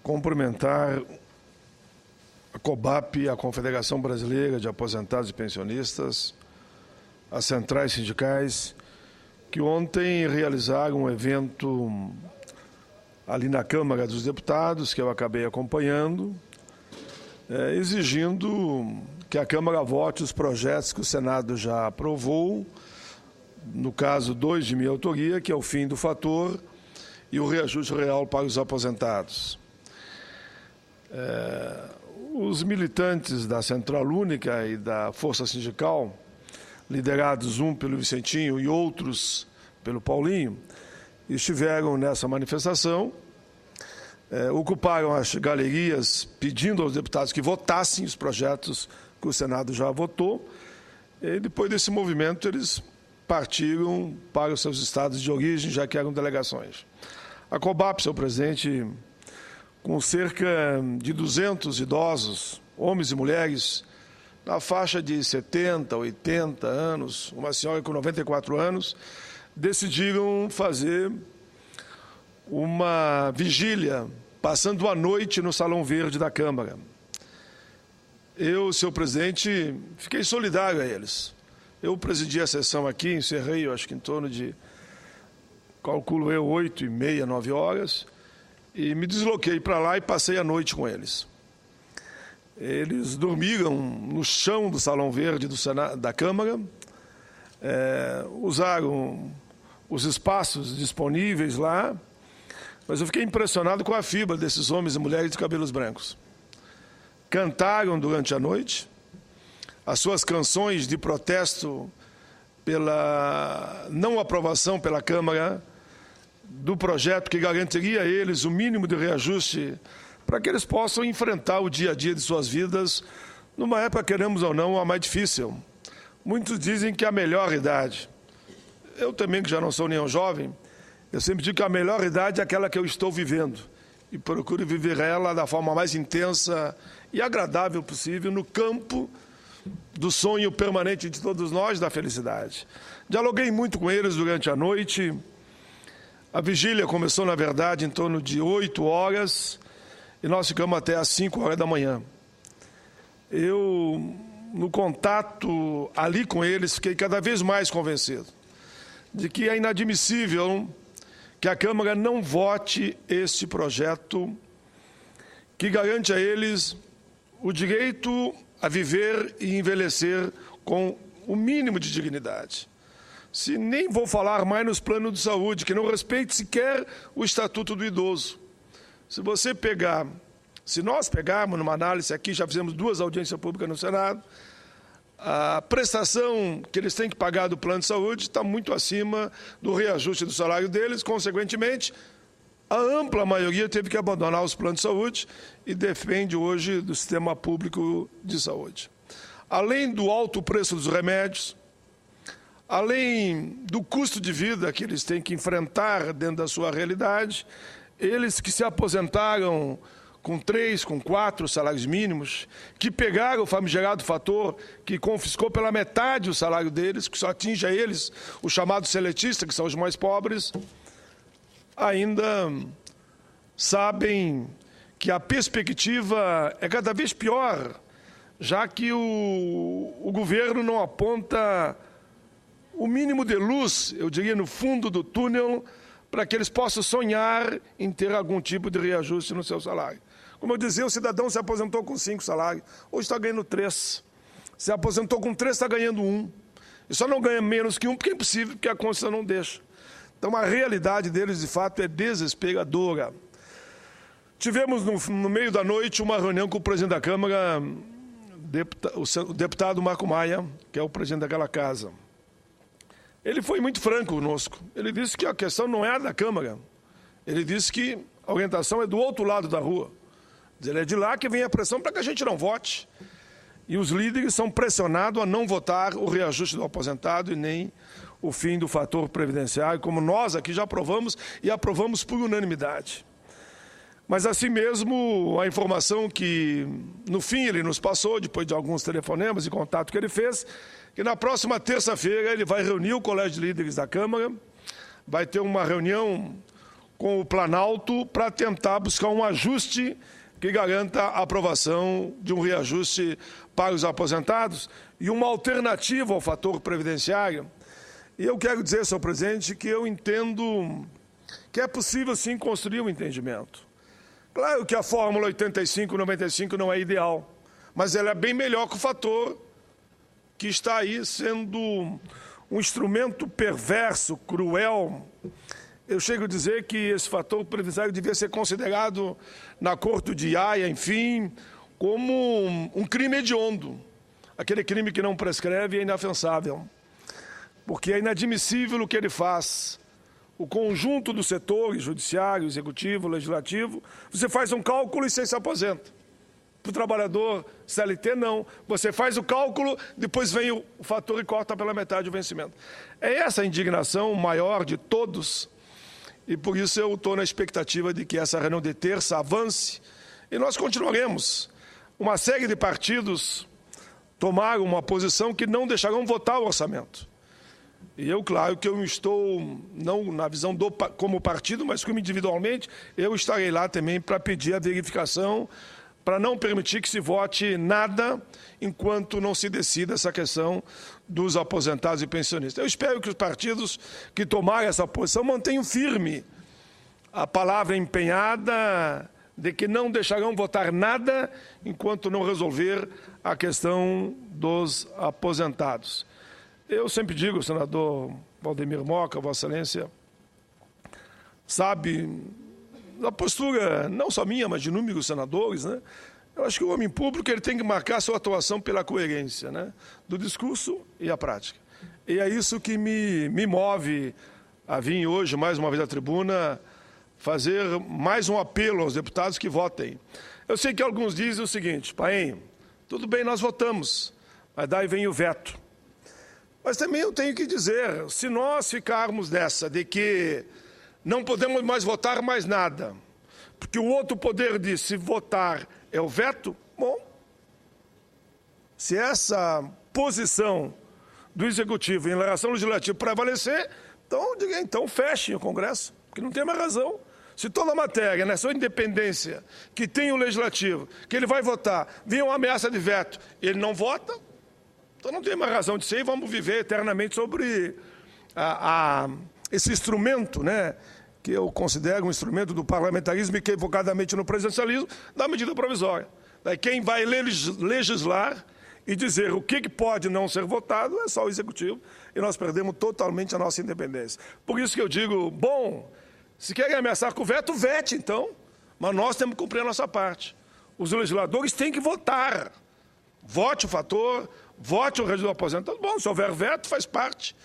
cumprimentar a COBAP, a Confederação Brasileira de Aposentados e Pensionistas, as centrais sindicais, que ontem realizaram um evento ali na Câmara dos Deputados, que eu acabei acompanhando, exigindo que a Câmara vote os projetos que o Senado já aprovou, no caso, 2 de minha autoria, que é o fim do fator e o reajuste real para os aposentados. Os militantes da Central Única e da Força Sindical, liderados um pelo Vicentinho e outros pelo Paulinho, estiveram nessa manifestação, ocuparam as galerias pedindo aos deputados que votassem os projetos que o Senado já votou, e depois desse movimento eles partiram para os seus estados de origem, já que eram delegações. A COBAP, senhor presidente, com cerca de 200 idosos, homens e mulheres, na faixa de 70, 80 anos, uma senhora com 94 anos, decidiram fazer uma vigília, passando a noite no Salão Verde da Câmara. Eu, senhor presidente, fiquei solidário a eles. Eu presidi a sessão aqui, encerrei, eu acho que em torno de, calculo eu, 8h30, 9 horas, e me desloquei para lá e passei a noite com eles. Eles dormiram no chão do Salão Verde da Câmara, usaram os espaços disponíveis lá, mas eu fiquei impressionado com a fibra desses homens e mulheres de cabelos brancos. Cantaram durante a noite as suas canções de protesto pela não aprovação pela Câmara do projeto que garantiria a eles o mínimo de reajuste para que eles possam enfrentar o dia a dia de suas vidas numa época, queremos ou não, a mais difícil. Muitos dizem que é a melhor idade. Eu também, que já não sou nenhum jovem, eu sempre digo que a melhor idade é aquela que eu estou vivendo e procuro viver ela da forma mais intensa e agradável possível no campo do sonho permanente de todos nós, da felicidade. Dialoguei muito com eles durante a noite. A vigília começou, na verdade, em torno de 8 horas e nós ficamos até às 5 horas da manhã. Eu, no contato ali com eles, fiquei cada vez mais convencido de que é inadmissível que a Câmara não vote este projeto que garante a eles o direito a viver e envelhecer com o mínimo de dignidade. Se nem vou falar mais nos planos de saúde, que não respeite sequer o Estatuto do Idoso. Se nós pegarmos numa análise aqui, já fizemos 2 audiências públicas no Senado, a prestação que eles têm que pagar do plano de saúde está muito acima do reajuste do salário deles, consequentemente, a ampla maioria teve que abandonar os planos de saúde e depende hoje do sistema público de saúde. Além do alto preço dos remédios, além do custo de vida que eles têm que enfrentar dentro da sua realidade, eles que se aposentaram com 3, com 4 salários mínimos, que pegaram o famigerado fator que confiscou pela metade o salário deles, que só atinge a eles o chamado seletista, que são os mais pobres, ainda sabem que a perspectiva é cada vez pior, já que o governo não aponta o mínimo de luz, eu diria, no fundo do túnel, para que eles possam sonhar em ter algum tipo de reajuste no seu salário. Como eu dizia, o cidadão se aposentou com 5 salários, hoje está ganhando 3. Se aposentou com 3, está ganhando 1. E só não ganha menos que 1 porque é impossível, porque a Constituição não deixa. Então, a realidade deles, de fato, é desesperadora. Tivemos, no meio da noite, uma reunião com o presidente da Câmara, o deputado Marco Maia, que é o presidente daquela casa. Ele foi muito franco conosco. Ele disse que a questão não é a da Câmara. Ele disse que a orientação é do outro lado da rua. Ele é de lá que vem a pressão para que a gente não vote. E os líderes são pressionados a não votar o reajuste do aposentado e nem o fim do fator previdenciário, como nós aqui já aprovamos e aprovamos por unanimidade. Mas, assim mesmo, a informação que, no fim, ele nos passou, depois de alguns telefonemas e contato que ele fez, que na próxima terça-feira ele vai reunir o Colégio de Líderes da Câmara, vai ter uma reunião com o Planalto para tentar buscar um ajuste que garanta a aprovação de um reajuste para os aposentados e uma alternativa ao fator previdenciário. E eu quero dizer, senhor presidente, que eu entendo que é possível, sim, construir um entendimento. Claro que a fórmula 85-95 não é ideal, mas ela é bem melhor que o fator que está aí sendo um instrumento perverso, cruel. Eu chego a dizer que esse fator previdenciário devia ser considerado na Corte de Haia, enfim, como um crime hediondo. Aquele crime que não prescreve é inafensável, porque é inadmissível o que ele faz. O conjunto dos setores, judiciário, executivo, legislativo, você faz um cálculo e você se aposenta. Para o trabalhador CLT, não. Você faz o cálculo, depois vem o fator e corta pela metade o vencimento. É essa a indignação maior de todos, e por isso eu estou na expectativa de que essa reunião de terça avance, e nós continuaremos. Uma série de partidos tomaram uma posição que não deixarão votar o orçamento. E eu, claro, que eu estou, não na visão como partido, mas como individualmente, eu estarei lá também para pedir a verificação, para não permitir que se vote nada enquanto não se decida essa questão dos aposentados e pensionistas. Eu espero que os partidos que tomarem essa posição mantenham firme a palavra empenhada de que não deixarão votar nada enquanto não resolver a questão dos aposentados. Eu sempre digo, senador Valdemir Moca, Vossa Excelência, sabe, a postura, não só minha, mas de inúmeros senadores, né? Eu acho que o homem público ele tem que marcar sua atuação pela coerência, né? Do discurso e a prática. E é isso que me move a vir hoje, mais uma vez à tribuna, fazer mais um apelo aos deputados que votem. Eu sei que alguns dizem o seguinte: Paim, tudo bem, nós votamos, mas daí vem o veto. Mas também eu tenho que dizer, se nós ficarmos dessa de que não podemos mais votar mais nada, porque o outro poder diz se votar é o veto, bom, se essa posição do Executivo em relação ao Legislativo prevalecer, então fechem o Congresso, porque não tem mais razão. Se toda a matéria, na sua independência, que tem o Legislativo, que ele vai votar, vem uma ameaça de veto e ele não vota, então não tem mais razão de ser e vamos viver eternamente sobre esse instrumento, né, que eu considero um instrumento do parlamentarismo e que evocadamente no presidencialismo, da medida provisória. Daí quem vai legislar e dizer o que pode não ser votado é só o Executivo e nós perdemos totalmente a nossa independência. Por isso que eu digo, bom, se querem ameaçar com o veto, vete então, mas nós temos que cumprir a nossa parte. Os legisladores têm que votar. Vote o fator, vote o regime do aposentado. Bom, se houver veto, faz parte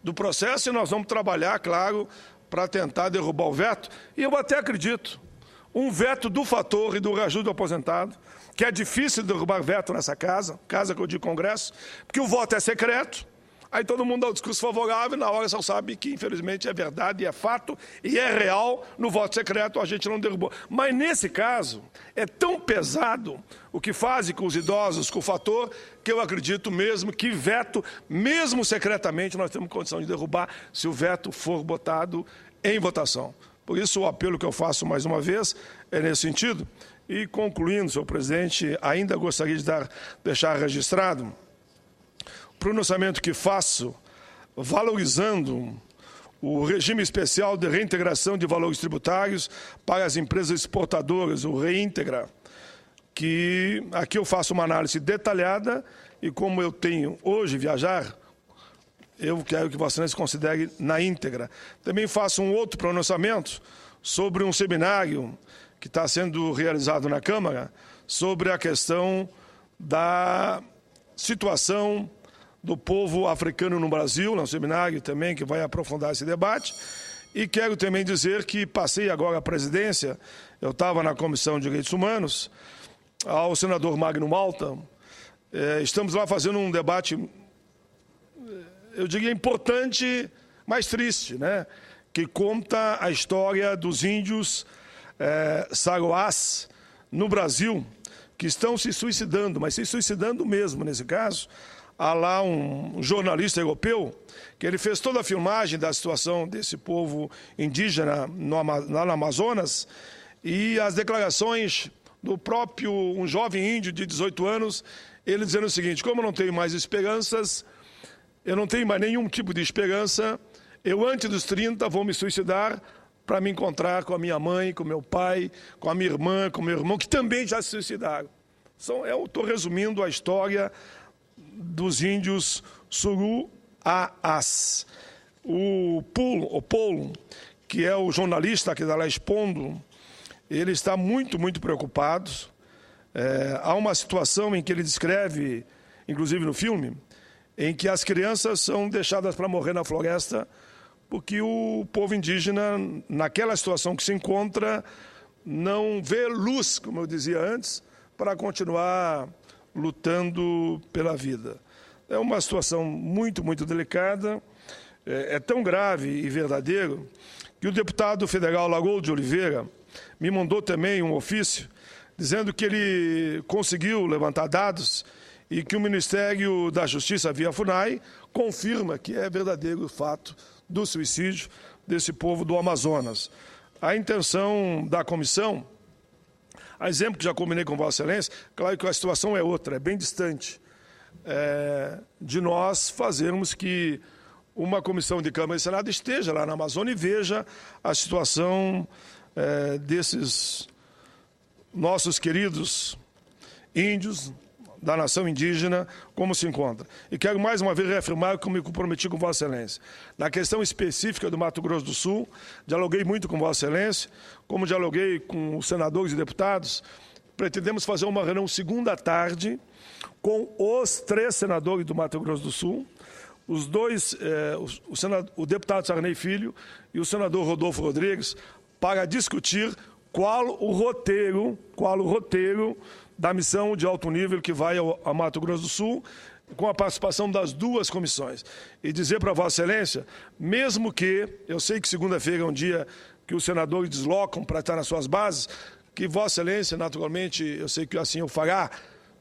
do processo e nós vamos trabalhar, claro, para tentar derrubar o veto. E eu até acredito, um veto do fator e do reajuste do aposentado, que é difícil derrubar veto nessa casa que eu digo Congresso, porque o voto é secreto, aí todo mundo dá o discurso favorável e na hora só sabe que, infelizmente, é verdade, é fato e é real, no voto secreto a gente não derrubou. Mas, nesse caso, é tão pesado o que fazem com os idosos, com o fator, que eu acredito mesmo que veto, mesmo secretamente, nós temos condição de derrubar se o veto for botado em votação. Por isso, o apelo que eu faço mais uma vez é nesse sentido. E, concluindo, senhor presidente, ainda gostaria de deixar registrado o pronunciamento que faço valorizando o regime especial de reintegração de valores tributários para as empresas exportadoras, o Reintegra, que aqui eu faço uma análise detalhada e como eu tenho hoje viajar, eu quero que Vossa Excelência considere na íntegra. Também faço um outro pronunciamento sobre um seminário que está sendo realizado na Câmara sobre a questão da situação do povo africano no Brasil, um seminário também que vai aprofundar esse debate. E quero também dizer que passei agora a presidência, eu estava na Comissão de Direitos Humanos, ao senador Magno Malta, estamos lá fazendo um debate, eu diria importante, mas triste, né? Que conta a história dos índios saroás no Brasil, que estão se suicidando, mas se suicidando mesmo, nesse caso, há lá um jornalista europeu que ele fez toda a filmagem da situação desse povo indígena lá no Amazonas, e as declarações do próprio, um jovem índio de 18 anos, ele dizendo o seguinte: como eu não tenho mais esperanças, eu não tenho mais nenhum tipo de esperança, eu antes dos 30 vou me suicidar para me encontrar com a minha mãe, com meu pai, com a minha irmã, com meu irmão, que também já se suicidaram. Eu estou resumindo a história dos índios Suruás. O Paulo, que é o jornalista que está lá expondo, ele está muito, muito preocupado. Há uma situação em que ele descreve, inclusive no filme, em que as crianças são deixadas para morrer na floresta porque o povo indígena, naquela situação que se encontra, não vê luz, como eu dizia antes, para continuar lutando pela vida. É uma situação muito, muito delicada, é tão grave e verdadeiro que o deputado federal Lagoa de Oliveira me mandou também um ofício dizendo que ele conseguiu levantar dados e que o Ministério da Justiça, via FUNAI, confirma que é verdadeiro o fato do suicídio desse povo do Amazonas. A intenção da comissão, a exemplo que já combinei com Vossa Excelência, claro que a situação é outra, é bem distante, de nós fazermos que uma comissão de Câmara e Senado esteja lá na Amazônia e veja a situação desses nossos queridos índios da nação indígena, como se encontra. E quero mais uma vez reafirmar que eu me comprometi com Vossa Excelência. Na questão específica do Mato Grosso do Sul, dialoguei muito com Vossa Excelência, como dialoguei com os senadores e deputados. Pretendemos fazer uma reunião segunda à tarde com os 3 senadores do Mato Grosso do Sul, os dois, o deputado Sarney Filho e o senador Rodolfo Rodrigues, para discutir qual o roteiro da missão de alto nível que vai ao Mato Grosso do Sul, com a participação das 2 comissões. E dizer para Vossa Excelência, mesmo que, eu sei que segunda-feira é um dia que os senadores deslocam para estar nas suas bases, que Vossa Excelência, naturalmente, eu sei que assim o fará,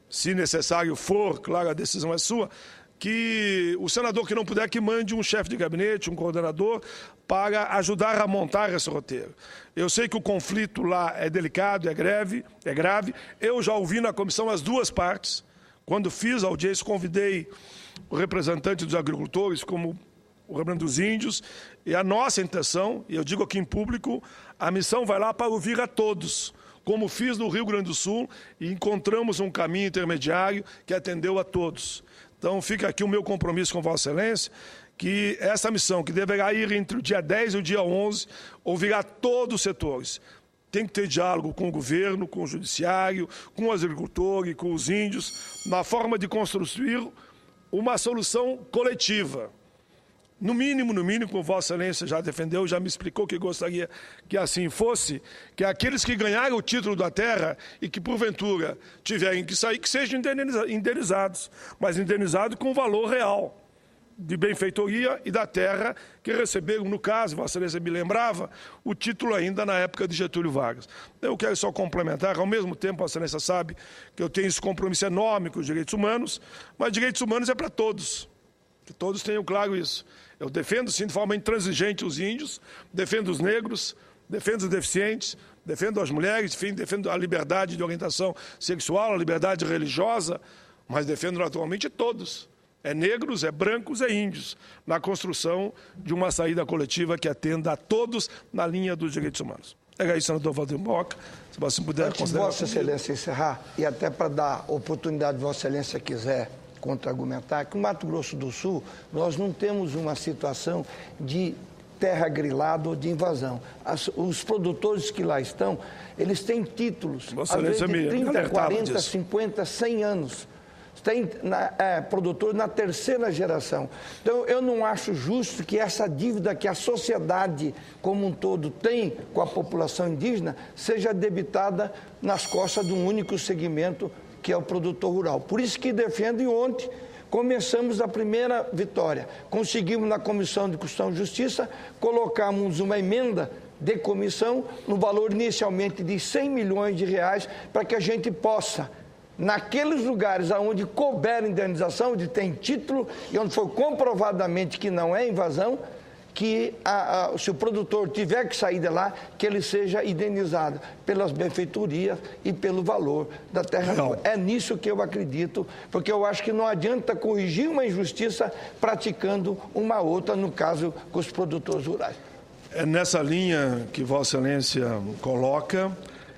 se necessário for, claro, a decisão é sua, que o senador que não puder, que mande um chefe de gabinete, um coordenador, para ajudar a montar esse roteiro. Eu sei que o conflito lá é delicado, é grave. Eu já ouvi na comissão as 2 partes. Quando fiz a audiência, convidei o representante dos agricultores, como o representante dos índios, e a nossa intenção, e eu digo aqui em público, a missão vai lá para ouvir a todos, como fiz no Rio Grande do Sul, e encontramos um caminho intermediário que atendeu a todos. Então, fica aqui o meu compromisso com Vossa Excelência, que essa missão, que deverá ir entre o dia 10 e o dia 11, ouvirá todos os setores. Tem que ter diálogo com o governo, com o judiciário, com os agricultores, com os índios, na forma de construir uma solução coletiva. No mínimo, como Vossa Excelência já defendeu, já me explicou que gostaria que assim fosse, que aqueles que ganharam o título da terra e que, porventura, tiverem que sair, que sejam indenizados, mas indenizados com valor real de benfeitoria e da terra que receberam, no caso, Vossa Excelência me lembrava, o título ainda na época de Getúlio Vargas. Eu quero só complementar, ao mesmo tempo, Vossa Excelência sabe que eu tenho esse compromisso enorme com os direitos humanos, mas direitos humanos é para todos, que todos tenham claro isso. Eu defendo, sim, de forma intransigente os índios, defendo os negros, defendo os deficientes, defendo as mulheres, enfim, defendo a liberdade de orientação sexual, a liberdade religiosa, mas defendo naturalmente todos. É negros, é brancos, é índios, na construção de uma saída coletiva que atenda a todos na linha dos direitos humanos. É isso, senador Valdir Moca, se você puder considerar. Vossa Excelência encerrar, e até para dar oportunidade, Vossa Excelência quiser contra-argumentar, que o Mato Grosso do Sul, nós não temos uma situação de terra grilada ou de invasão. Os produtores que lá estão, eles têm títulos, às vezes de 30, 40, 50, 100 anos. Tem produtores na 3ª geração. Então, eu não acho justo que essa dívida que a sociedade como um todo tem com a população indígena seja debitada nas costas de um único segmento, que é o produtor rural. Por isso que defendo, e ontem começamos a primeira vitória. Conseguimos na Comissão de Constituição e Justiça, colocamos uma emenda de comissão no valor inicialmente de R$100 milhões, para que a gente possa naqueles lugares onde couber indenização, onde tem título e onde for comprovadamente que não é invasão, que se o produtor tiver que sair de lá, que ele seja indenizado pelas benfeitorias e pelo valor da terra. Não. É nisso que eu acredito, porque eu acho que não adianta corrigir uma injustiça praticando uma outra, no caso, com os produtores rurais. É nessa linha que Vossa Excelência coloca.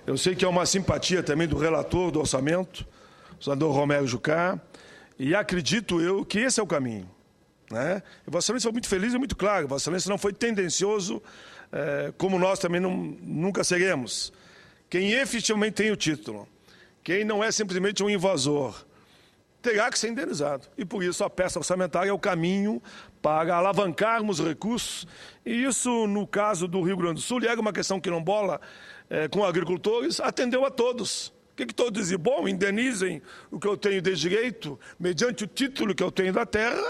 Eu sei que é uma simpatia também do relator do orçamento, o senador Romero Jucá, e acredito eu que esse é o caminho. Né? E Vossa Excelência foi muito feliz e muito claro. Vossa Excelência não foi tendencioso, como nós também nunca seremos. Quem efetivamente tem o título, quem não é simplesmente um invasor, terá que ser indenizado. E por isso a peça orçamentária é o caminho para alavancarmos recursos. E isso, no caso do Rio Grande do Sul, e era uma questão quilombola com agricultores, atendeu a todos. O que todos dizem? Bom, indenizem o que eu tenho de direito, mediante o título que eu tenho da terra.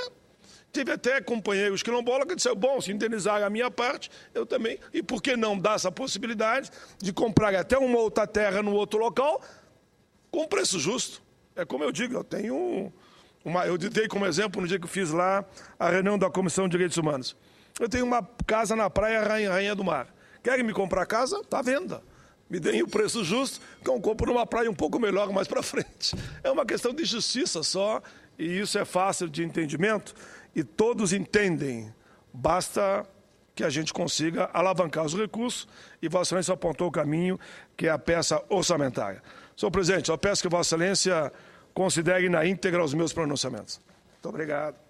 Tive até companheiros quilombolas que disseram, bom, se indenizar a minha parte, eu também. E por que não dar essa possibilidade de comprar até uma outra terra no outro local com preço justo? É como eu digo, eu tenho eu dei como exemplo no dia que eu fiz lá a reunião da Comissão de Direitos Humanos. Eu tenho uma casa na praia Rainha do Mar. Querem me comprar casa? Está à venda. Me deem o preço justo, que eu compro numa praia um pouco melhor mais para frente. É uma questão de justiça só, e isso é fácil de entendimento, e todos entendem. Basta que a gente consiga alavancar os recursos, e Vossa Excelência apontou o caminho, que é a peça orçamentária. Senhor presidente, eu peço que Vossa Excelência considere na íntegra os meus pronunciamentos. Muito obrigado.